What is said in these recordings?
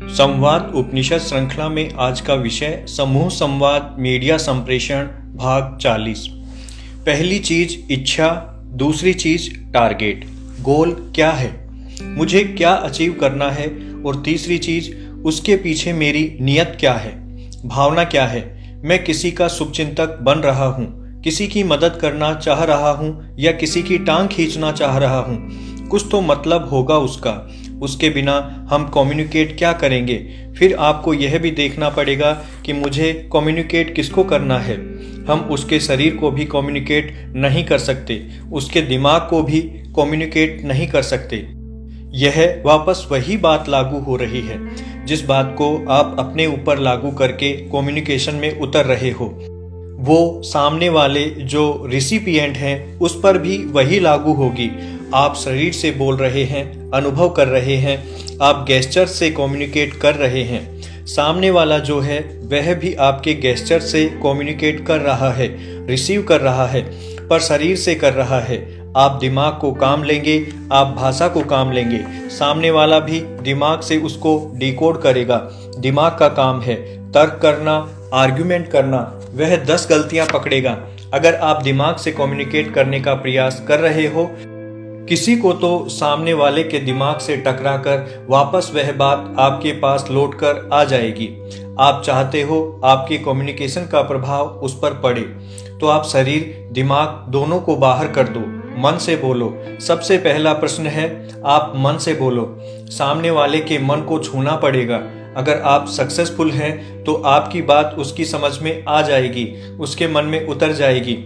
संवाद उपनिषद श्रृंखला में आज का विषय समूह संवाद मीडिया संप्रेषण भाग 40। पहली चीज इच्छा, दूसरी चीज टारगेट, गोल क्या है, मुझे क्या अचीव करना है, और तीसरी चीज उसके पीछे मेरी नियत क्या है, भावना क्या है। मैं किसी का शुभचिंतक बन रहा हूँ, किसी की मदद करना चाह रहा हूँ या किसी की टांग खींचना चाह रहा हूँ, कुछ तो मतलब होगा उसका। उसके बिना हम कम्युनिकेट क्या करेंगे। फिर आपको यह भी देखना पड़ेगा कि मुझे कम्युनिकेट किसको करना है। हम उसके शरीर को भी कम्युनिकेट नहीं कर सकते, उसके दिमाग को भी कम्युनिकेट नहीं कर सकते। यह वापस वही बात लागू हो रही है जिस बात को आप अपने ऊपर लागू करके कम्युनिकेशन में उतर रहे हो। वो सामने वाले जो रिसिपिएंट हैं उस पर भी वही लागू होगी। आप शरीर से बोल रहे हैं, अनुभव कर रहे हैं, आप गेस्चर से कम्युनिकेट कर रहे हैं। सामने वाला जो है वह भी आपके गेस्चर से कम्युनिकेट कर रहा है, रिसीव कर रहा है, पर शरीर से कर रहा है। आप दिमाग को काम लेंगे, आप भाषा को काम लेंगे, सामने वाला भी दिमाग से उसको डिकोड करेगा। दिमाग का काम है तर्क करना, आर्ग्यूमेंट करना। वह 10 गलतियां पकड़ेगा। अगर आप दिमाग से कम्युनिकेट करने का प्रयास कर रहे हो किसी को, तो सामने वाले के दिमाग से टकराकर वापस वह बात आपके पास लौट कर आ जाएगी। आप चाहते हो आपके कम्युनिकेशन का प्रभाव उस पर पड़े, तो आप शरीर दिमाग दोनों को बाहर कर दो, मन से बोलो। सबसे पहला प्रश्न है, आप मन से बोलो। सामने वाले के मन को छूना पड़ेगा। अगर आप सक्सेसफुल हैं तो आपकी बात उसकी समझ में आ जाएगी, उसके मन में उतर जाएगी।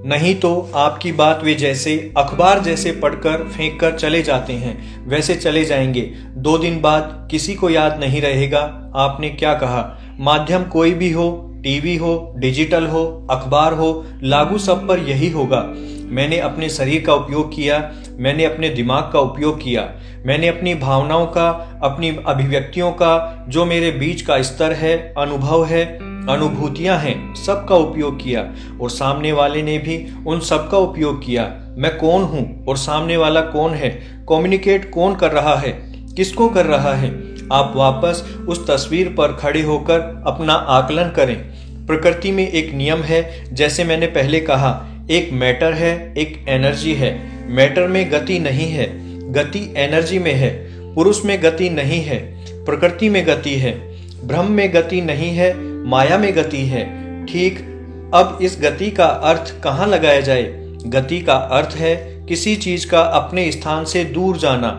नहीं तो आपकी बात वे जैसे अखबार जैसे पढ़कर फेंक कर चले जाते हैं वैसे चले जाएंगे। 2 दिन बाद किसी को याद नहीं रहेगा आपने क्या कहा। माध्यम कोई भी हो, टीवी हो, डिजिटल हो, अखबार हो, लागू सब पर यही होगा। मैंने अपने शरीर का उपयोग किया, मैंने अपने दिमाग का उपयोग किया, मैंने अपनी भावनाओं का, अपनी अभिव्यक्तियों का, जो मेरे बीच का स्तर है, अनुभव है, अनुभूतियां हैं, सबका उपयोग किया और सामने वाले ने भी उन सब का उपयोग किया। मैं कौन हूं और सामने वाला कौन है, कम्युनिकेट कौन कर रहा है, किसको कर रहा है। आप वापस उस तस्वीर पर खड़े होकर अपना आकलन करें। प्रकृति में एक नियम है, जैसे मैंने पहले कहा, एक मैटर है, एक एनर्जी है। मैटर में गति नहीं है, गति एनर्जी में है। पुरुष में गति नहीं है, प्रकृति में गति है। ब्रह्म में गति नहीं है, माया में गति है। ठीक, अब इस गति का अर्थ कहाँ लगाया जाए। गति का अर्थ है किसी चीज का अपने स्थान से दूर जाना,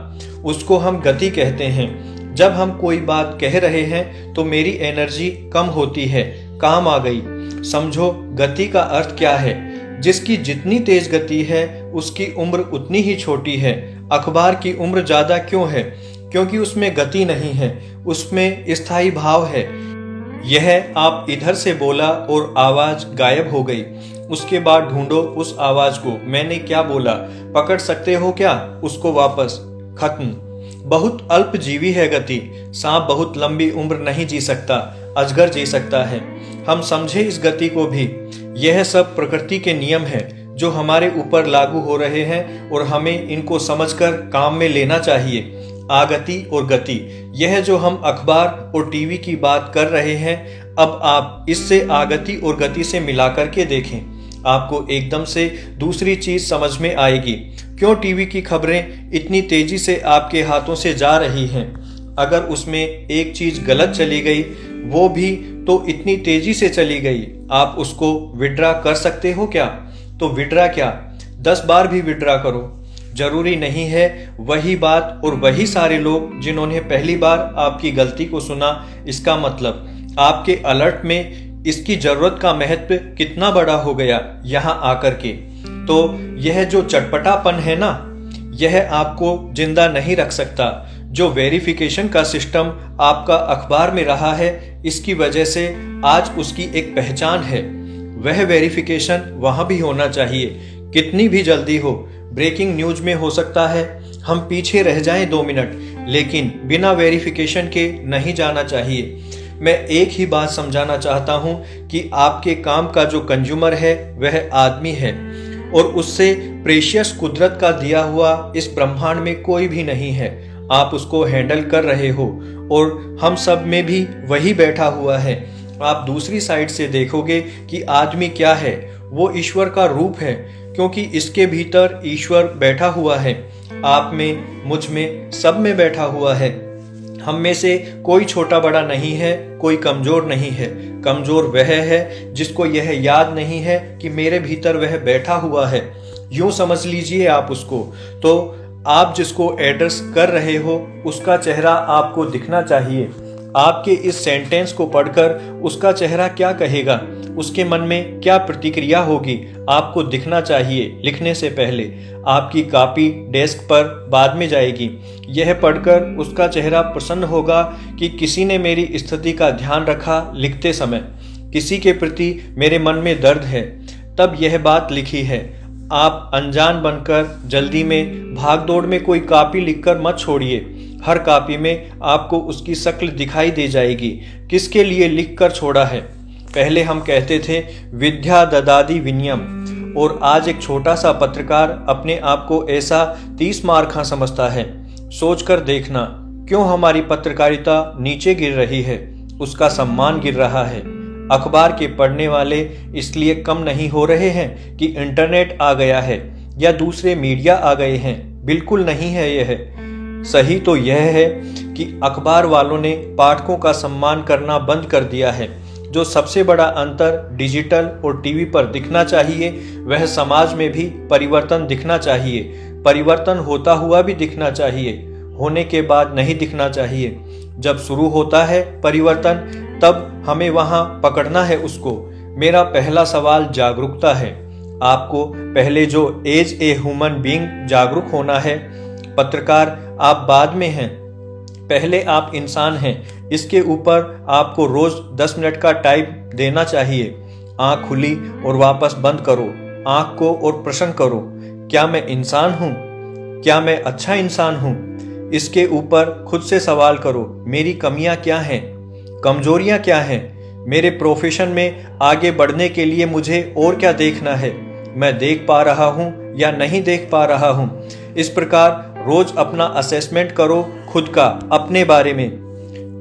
उसको हम गति कहते हैं। जब हम कोई बात कह रहे हैं तो मेरी एनर्जी कम होती है, काम आ गई। समझो गति का अर्थ क्या है। जिसकी जितनी तेज गति है उसकी उम्र उतनी ही छोटी है। अखबार की उम्र ज्यादा क्यों है? क्योंकि उसमें गति नहीं है, उसमें स्थायी भाव है। यह आप इधर से बोला और आवाज गायब हो गई। उसके बाद ढूंढो उस आवाज को, मैंने क्या बोला, पकड़ सकते हो क्या उसको वापस? खत्म। बहुत अल्प जीवी है गति। सांप बहुत लंबी उम्र नहीं जी सकता, अजगर जी सकता है। हम समझे इस गति को भी। यह सब प्रकृति के नियम है जो हमारे ऊपर लागू हो रहे हैं और हमें इनको समझकर काम में लेना चाहिए। आगति और गति, यह जो हम अखबार और टीवी की बात कर रहे हैं, अब आप इससे आगति और गति से मिलाकर के देखें, आपको एकदम से दूसरी चीज समझ में आएगी। क्यों टीवी की खबरें इतनी तेजी से आपके हाथों से जा रही हैं? अगर उसमें एक चीज गलत चली गई, वो भी तो इतनी तेजी से चली गई, आप उसको विड्रा कर सकते हो क्या? तो विड्रा क्या, 10 बार भी विड्रा करो। जरूरी नहीं है वही बात और वही सारे लोग जिन्होंने पहली बार आपकी गलती को सुना। इसका मतलब आपके अलर्ट में इसकी जरूरत का महत्व कितना बड़ा हो गया यहाँ आकर के। तो यह जो चटपटापन है ना, यह आपको जिंदा नहीं रख सकता। जो वेरिफिकेशन का सिस्टम आपका अखबार में रहा है, इसकी वजह से आज उसकी एक पहचान है। वह वेरिफिकेशन वहां भी होना चाहिए, कितनी भी जल्दी हो। ब्रेकिंग न्यूज में हो सकता है हम पीछे रह जाएं 2 मिनट, लेकिन बिना वेरिफिकेशन के नहीं जाना चाहिए। मैं एक ही बात समझाना चाहता हूं कि आपके काम का जो कंज्यूमर है वह आदमी है और उससे प्रेशियस कुदरत का दिया हुआ इस ब्रह्मांड में कोई भी नहीं है। आप उसको हैंडल कर रहे हो और हम सब में भी वही बैठा हुआ है। आप दूसरी साइड से देखोगे कि आदमी क्या है, वो ईश्वर का रूप है, क्योंकि इसके भीतर ईश्वर बैठा हुआ है। आप में, मुझ में, सब में बैठा हुआ है। हम में से कोई छोटा बड़ा नहीं है, कोई कमजोर नहीं है। कमजोर वह है जिसको यह याद नहीं है कि मेरे भीतर वह बैठा हुआ है। यूं समझ लीजिए आप उसको। तो आप जिसको एड्रेस कर रहे हो उसका चेहरा आपको दिखना चाहिए। आपके इस सेंटेंस को पढ़कर उसका चेहरा क्या कहेगा, उसके मन में क्या प्रतिक्रिया होगी, आपको दिखना चाहिए। लिखने से पहले आपकी कॉपी डेस्क पर बाद में जाएगी। यह पढ़कर उसका चेहरा प्रसन्न होगा कि किसी ने मेरी स्थिति का ध्यान रखा लिखते समय, किसी के प्रति मेरे मन में दर्द है, तब यह बात लिखी है। आप अनजान बनकर जल्दी में भागदौड़ में कोई कॉपी लिखकर मत छोड़िए। हर कॉपी में आपको उसकी शक्ल दिखाई दे जाएगी, किसके लिए लिख कर छोड़ा है। पहले हम कहते थे विद्या ददाति विनयम, और आज एक छोटा सा पत्रकार अपने आप को ऐसा 30 मार्का समझता है। सोचकर देखना, क्यों हमारी पत्रकारिता नीचे गिर रही है, उसका सम्मान गिर रहा है। अखबार के पढ़ने वाले इसलिए कम नहीं हो रहे हैं कि इंटरनेट आ गया है या दूसरे मीडिया आ गए हैं, बिल्कुल नहीं है। यह सही तो यह है कि अखबार वालों ने पाठकों का सम्मान करना बंद कर दिया है। जो सबसे बड़ा अंतर डिजिटल और टीवी पर दिखना चाहिए, वह समाज में भी परिवर्तन दिखना चाहिए। परिवर्तन होता हुआ भी दिखना चाहिए, होने के बाद नहीं दिखना चाहिए। जब शुरू होता है परिवर्तन, तब हमें वहां पकड़ना है उसको। मेरा पहला सवाल जागरूकता है। आपको पहले जो एज ए ह्यूमन बीइंग जागरूक होना है। पत्रकार आप बाद में हैं, पहले आप इंसान हैं। इसके ऊपर आपको रोज 10 मिनट का टाइम देना चाहिए। आंख खुली और वापस बंद करो आंख को और प्रश्न करो, क्या मैं इंसान हूं? क्या मैं अच्छा इंसान हूं? इसके ऊपर खुद से सवाल करो, मेरी कमियां क्या हैं, कमजोरियां क्या हैं? मेरे प्रोफेशन में आगे बढ़ने के लिए मुझे और क्या देखना है? मैं देख पा रहा हूं या नहीं देख पा रहा हूं? इस प्रकार रोज अपना असेसमेंट करो खुद का, अपने बारे में।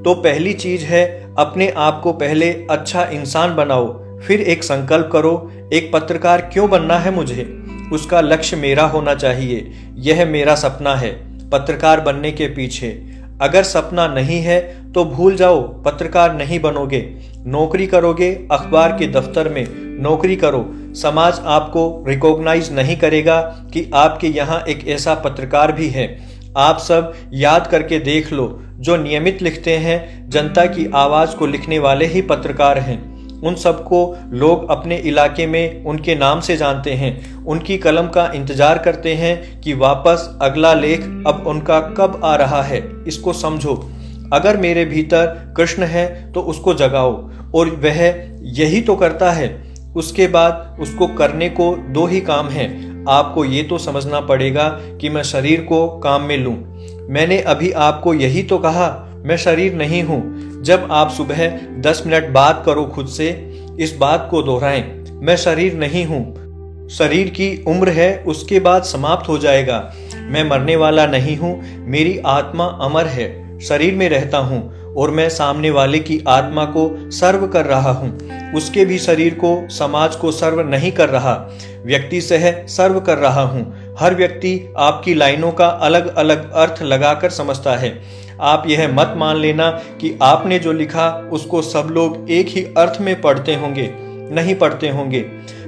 तो पहली चीज है, अपने आप को पहले अच्छा इंसान बनाओ। फिर एक संकल्प करो, एक पत्रकार क्यों बनना है मुझे? उसका लक्ष्य मेरा होना चाहिए। यह मेरा सपना है पत्रकार बनने के पीछे। अगर सपना नहीं है तो भूल जाओ, पत्रकार नहीं बनोगे। नौकरी करोगे अखबार के दफ्तर में, नौकरी करो। समाज आपको रिकॉग्नाइज नहीं करेगा कि आपके यहाँ एक ऐसा पत्रकार भी है। आप सब याद करके देख लो, जो नियमित लिखते हैं, जनता की आवाज़ को लिखने वाले ही पत्रकार हैं। उन सबको लोग अपने इलाके में उनके नाम से जानते हैं, उनकी कलम का इंतजार करते हैं कि वापस अगला लेख अब उनका कब आ रहा है। इसको समझो। अगर मेरे भीतर कृष्ण है तो उसको जगाओ, और वह यही तो करता है। उसके बाद उसको करने को 2 ही काम हैं। आपको ये तो समझना पड़ेगा कि मैं शरीर को काम में लूं। मैंने अभी आपको यही तो कहा, मैं शरीर नहीं हूं। जब आप सुबह 10 मिनट बात करो खुद से, इस बात को दोहराएं, मैं शरीर नहीं हूं। शरीर की उम्र है, उसके बाद समाप्त हो जाएगा। मैं मरने वाला नहीं हूं, मेरी आत्मा अमर है। शरीर में रहता हूं और मैं सामने वाले की आत्मा को सर्व कर रहा हूं। उसके भी शरीर को, समाज को सर्व नहीं कर रहा, व्यक्ति सह सर्व कर रहा हूं। हर व्यक्ति आपकी लाइनों का अलग अलग अर्थ लगाकर समझता है। आप यह मत मान लेना कि आपने जो लिखा उसको सब लोग एक ही अर्थ में पढ़ते होंगे, नहीं पढ़ते होंगे।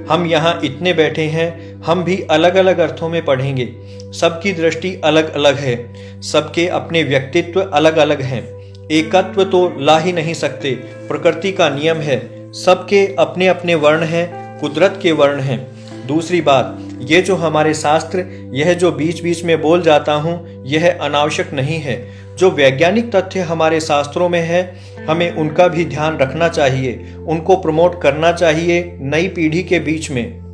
हम यहाँ इतने बैठे हैं, हम भी अलग अलग अर्थों में पढ़ेंगे। सबकी दृष्टि अलग अलग है, सबके अपने व्यक्तित्व अलग अलग हैं। एकत्व तो ला ही नहीं सकते, प्रकृति का नियम है। सबके अपने अपने वर्ण हैं, कुदरत के वर्ण हैं। दूसरी बात, ये जो हमारे शास्त्र, यह जो बीच बीच में बोल जाता हूँ, यह अनावश्यक नहीं है। जो वैज्ञानिक तथ्य हमारे शास्त्रों में है, हमें उनका भी ध्यान रखना चाहिए, उनको प्रमोट करना चाहिए नई पीढ़ी के बीच में।